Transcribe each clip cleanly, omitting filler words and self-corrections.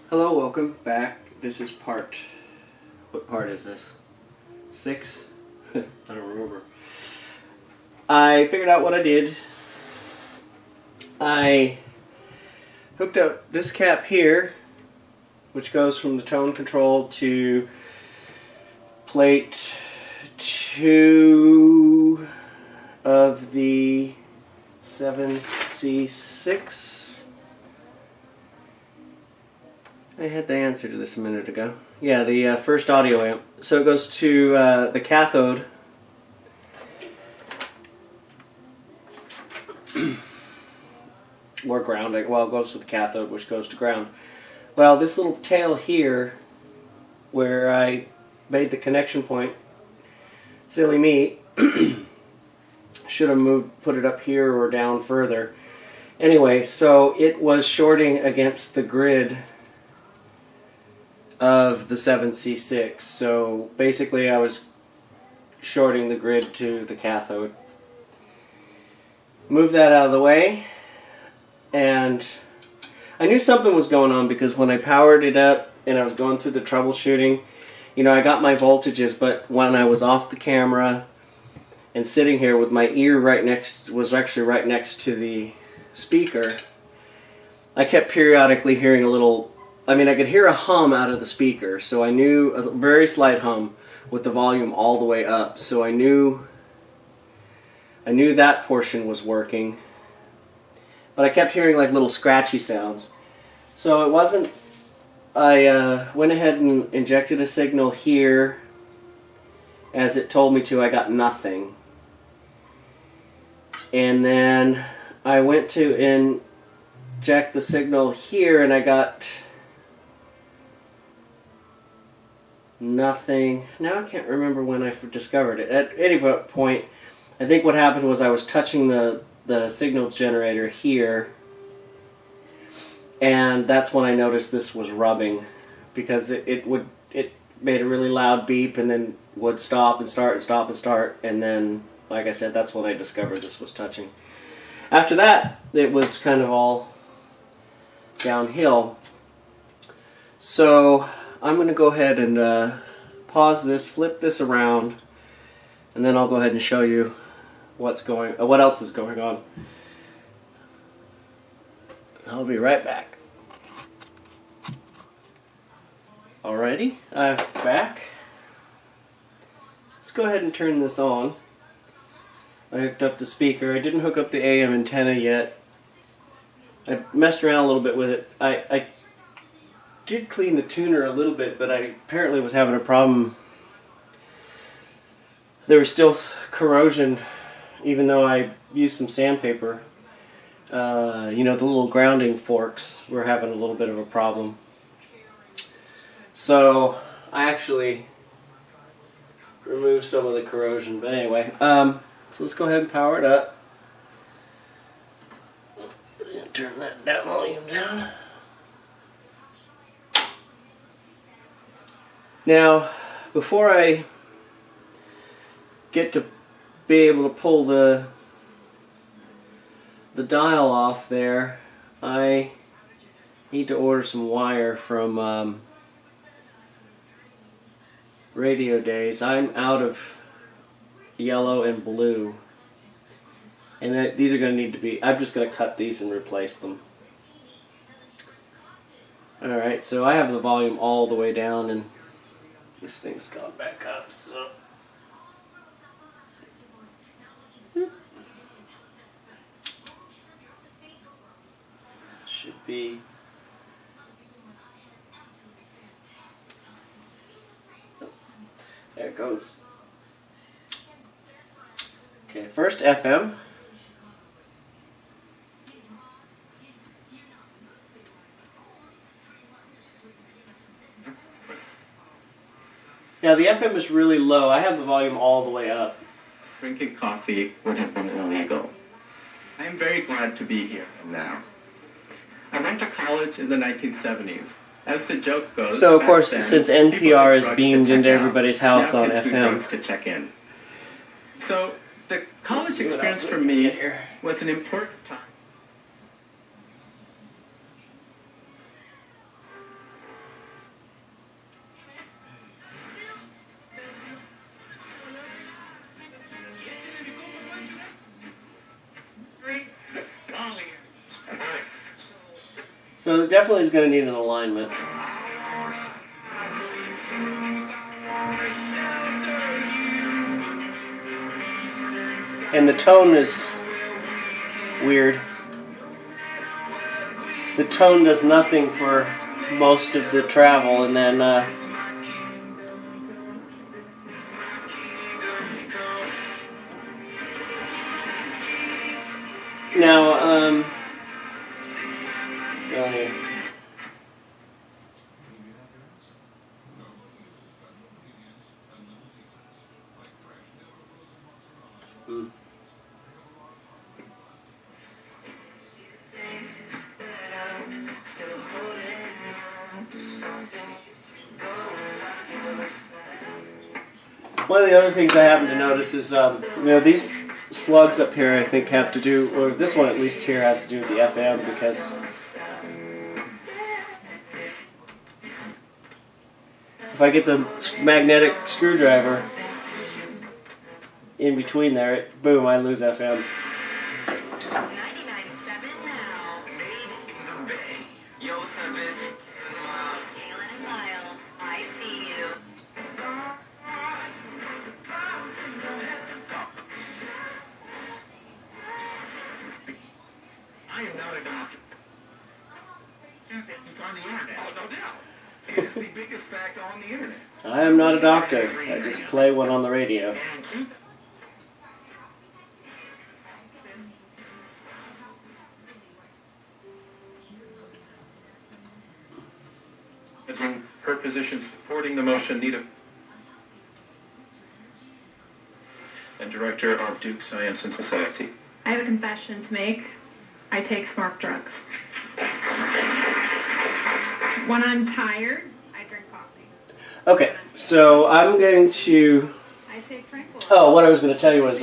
Hello, welcome back. This is what part is this? 6? I don't remember. I figured out what I did. I hooked up this cap here, which goes from the tone control to plate 2 of the 7C6. I had the answer to this a minute ago. Yeah, the first audio amp. So it goes to the cathode. Or ground. Well, it goes to the cathode, which goes to ground. Well, this little tail here, where I made the connection point, silly me, should have put it up here or down further. Anyway, so it was shorting against the grid of the 7C6. So basically I was shorting the grid to the cathode. Move that out of the way, and I knew something was going on because when I powered it up and I was going through the troubleshooting, you know, I got my voltages, but when I was off the camera and sitting here with my ear right next to the speaker, I kept periodically hearing a little, I could hear a hum out of the speaker, so I knew, a very slight hum with the volume all the way up, so I knew that portion was working, but I kept hearing like little scratchy sounds. So it wasn't, I went ahead and injected a signal here as it told me to. I got nothing. And then I went to inject the signal here and I got nothing. Now I can't remember when I discovered it. At any point, I think what happened was I was touching the signal generator here, and that's when I noticed this was rubbing, because it made a really loud beep and then would stop and start and stop and start, and then, like I said, that's when I discovered this was touching. After that, it was kind of all downhill. So I'm going to go ahead and pause this, flip this around, and then I'll go ahead and show you what else is going on. I'll be right back. Alrighty, I'm back. Let's go ahead and turn this on. I hooked up the speaker. I didn't hook up the AM antenna yet. I messed around a little bit with it. I did clean the tuner a little bit, but I apparently was having a problem. There was still corrosion, even though I used some sandpaper. You know, the little grounding forks were having a little bit of a problem. So I actually removed some of the corrosion. But anyway, so let's go ahead and power it up. Turn that volume down. Now, before I get to be able to pull the dial off there, I need to order some wire from Radio Days. I'm out of yellow and blue, and these are going to need to be, I'm just going to cut these and replace them. Alright, so I have the volume all the way down, and this thing's gone back up, so should be, there it goes. Okay, first FM. Now the FM is really low. I have the volume all the way up. Drinking coffee would have been illegal. I am very glad to be here now. I went to college in the 1970s. As the joke goes, so of course, then, since NPR is beamed into everybody's house on FM. To check in. So the college experience for me was an important time. So it definitely is going to need an alignment. And the tone is weird. The tone does nothing for most of the travel, and then now well, here. One of the other things I happen to notice is, these slugs up here I think have to do, or this one at least here has to do with the FM, because if I get the magnetic screwdriver in between there, boom, I lose FM. 99.7 now. Made in the Bay. Yo, service. Galen and Miles, I see you. I am not a doctor. It's on the internet. Oh, no doubt. It is the biggest fact on the internet. I am not a doctor. I just play one on the radio. It's in her position supporting the motion, Nita. And Director of Duke Science and Society. I have a confession to make. I take smart drugs. When I'm tired, I drink coffee. Okay, so I'm going to... I take Tranquil. Oh, what I was going to tell you was,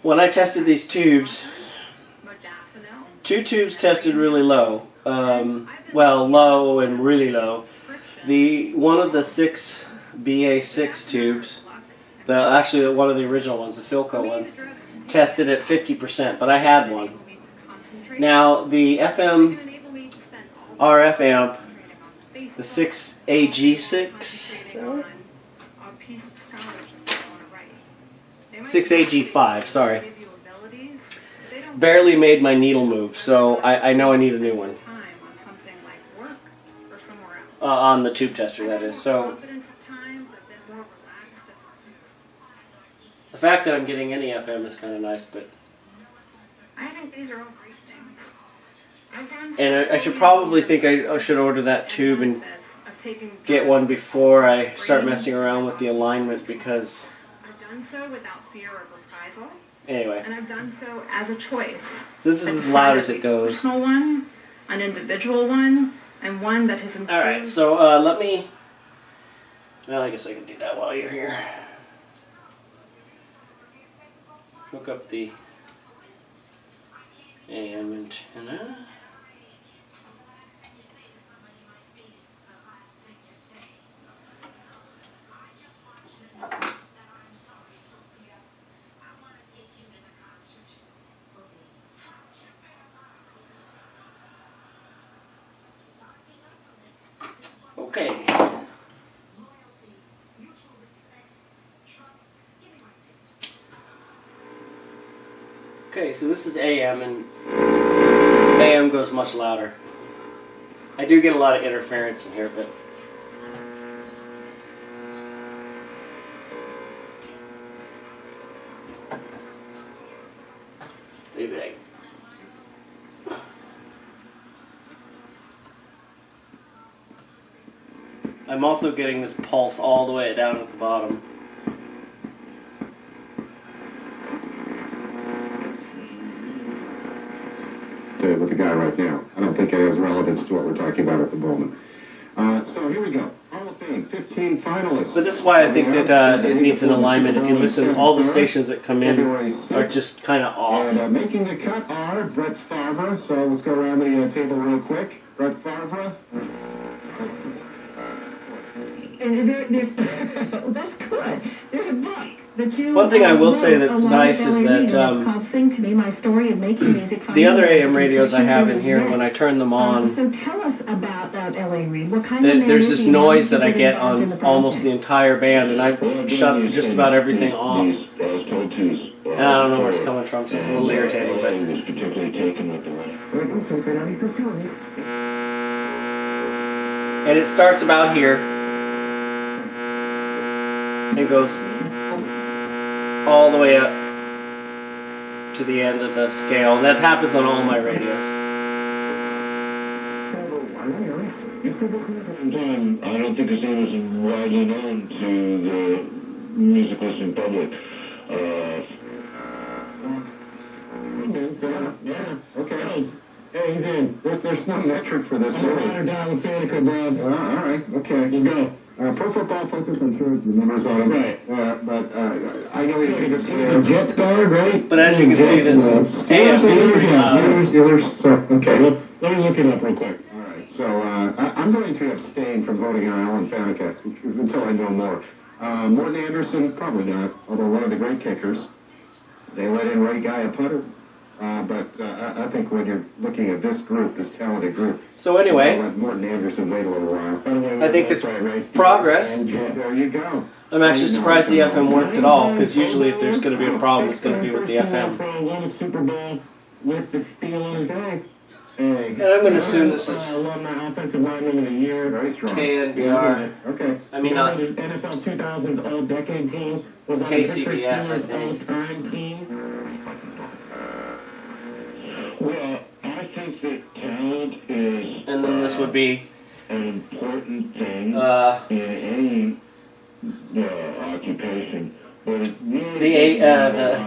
when I tested these tubes, Modafinil. 2 tubes tested really low. Well, low and really low. One of the 6 BA6 tubes, actually one of the original ones, the Philco ones, tested at 50%, but I had one. Now, the FM RF amp, the 6AG6, 6AG5, sorry, barely made my needle move, so I know I need a new one. On the tube tester, that is. So the fact that I'm getting any FM is kind of nice, but... I think these are all great things. And I should probably think I should order that tube and get one before I start messing around with the alignment, because... I've done so without fear of reprisal. Anyway. And I've done so as a choice. So this is as loud as it goes. A personal one, an individual one, and one that has improved. Alright, so let me... Well, I guess I can do that while you're here. Hook up the AM antenna. Okay. Okay, so this is AM, and AM goes much louder. I do get a lot of interference in here, but... maybe I'm also getting this pulse all the way down at the bottom. With the guy right now. I don't think it has relevance to what we're talking about at the moment. So here we go. Hall of Fame, 15 finalists. But this is why I think that it needs an alignment. If you listen, all the stations that come in are just kind of off. And making the cut are Brett Favre. So let's go around the table real quick. Brett Favre. And there's, that's good. There's a book. One thing I will say that's nice is that the other AM radios I have in here, when I turn them on, So tell us about LA Reid. What kind there's this noise that I get on almost the entire band, and I've shut just about everything off. And I don't know where it's coming from, so it's a little irritating. But and it starts about here. It goes all the way up to the end of the scale. And that happens on all my radios. I don't think his name is widely known to the music listening public. Yeah, okay. Hey, he's in. There's no metric for this. Down Philco, Bob. All right, okay. Let's go. Pro Football Focus, I'm sure the numbers on it. Right. But I know we figured the Jets guard, right? But as you can see, this AM is pretty loud. Okay, let me look it up real quick. All right. So I'm going to abstain from voting on Alan Faneca until I know more. Morton Anderson, probably not. Although one of the great kickers. They let in Ray Guy, a putter. But I think when you're looking at this group, this talented group. So anyway, let Morton Anderson wait a little while. I think it's progress. There you go. I'm actually surprised the FM worked at all, because usually if there's going to be a problem, it's going to be with the FM. Won a Super Bowl with the Steel on his egg. And I'm going to assume this is offensive lineman of the year. Very strong. KNBR. Okay. I mean, not NFL 2000's All-Decade team. Was on KCBS, I think. All-Time team. Well, I think that talent is... And then this would be... an important thing in any occupation. But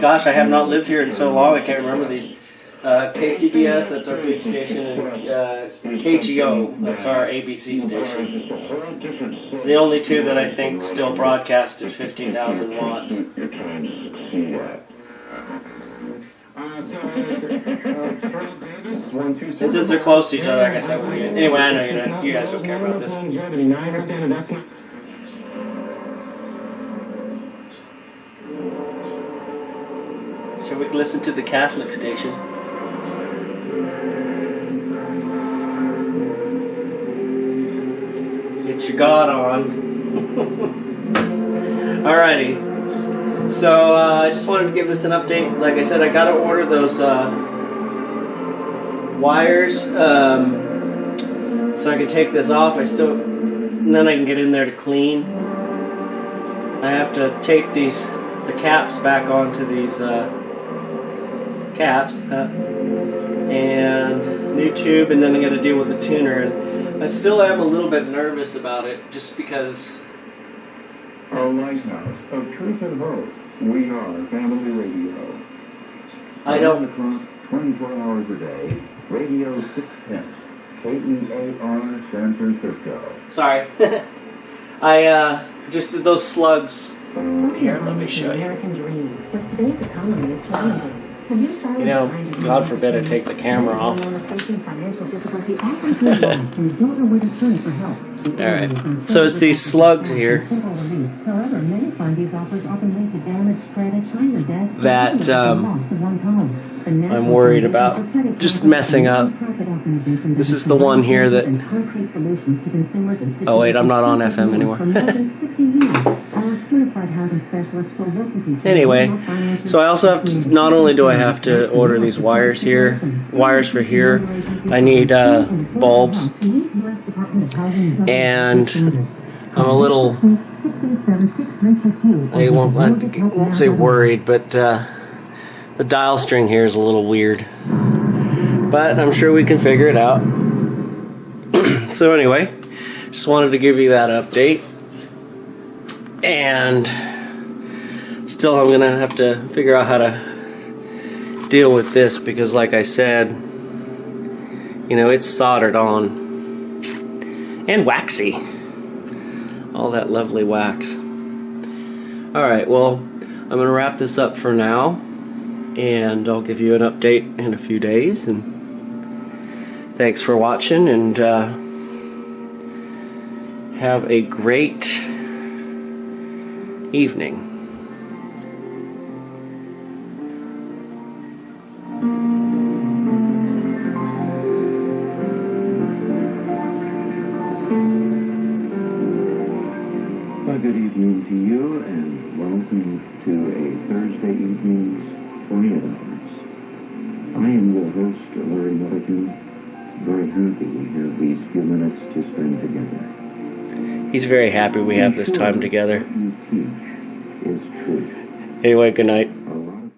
gosh, I have not lived here in so long, I can't remember these. KCBS, that's our big station, and KGO, that's our ABC station. It's the only two that I think still broadcast at 15,000 watts. You're trying to succeed at. And since they're close to each other, I guess that would be it. Anyway, I know you guys don't care about this. So we can listen to the Catholic station. Get your God on. Alrighty. So I just wanted to give this an update. Like I said, I got to order those wires so I can take this off. And then I can get in there to clean. I have to take the caps back onto these caps and new tube, and then I got to deal with the tuner. And I still am a little bit nervous about it, just because. Our lighthouse of truth and hope. We are Family Radio. I don't. 24 hours a day. Radio 610. KEAR San Francisco. Sorry. I just those slugs. Here, let me show you. You know, God forbid I take the camera off. Alright, so it's these slugs here that I'm worried about just messing up. This is the one here that... Oh wait, I'm not on FM anymore. Anyway, so I also have to, not only do I have to order these wires for here, I need bulbs, and I'm a little, I won't say worried, but the dial string here is a little weird, but I'm sure we can figure it out. So anyway, just wanted to give you that update. And still I'm going to have to figure out how to deal with this, because like I said, you know, it's soldered on and waxy. All that lovely wax. Alright, well, I'm going to wrap this up for now, and I'll give you an update in a few days. And thanks for watching, and have a great evening. to you, and welcome to a Thursday evening's Quiet Hours. I am your host, Larry Milligan. Very happy we have these few minutes to spend together. He's very happy we have this time together. What you teach is truth. Anyway, good night. Our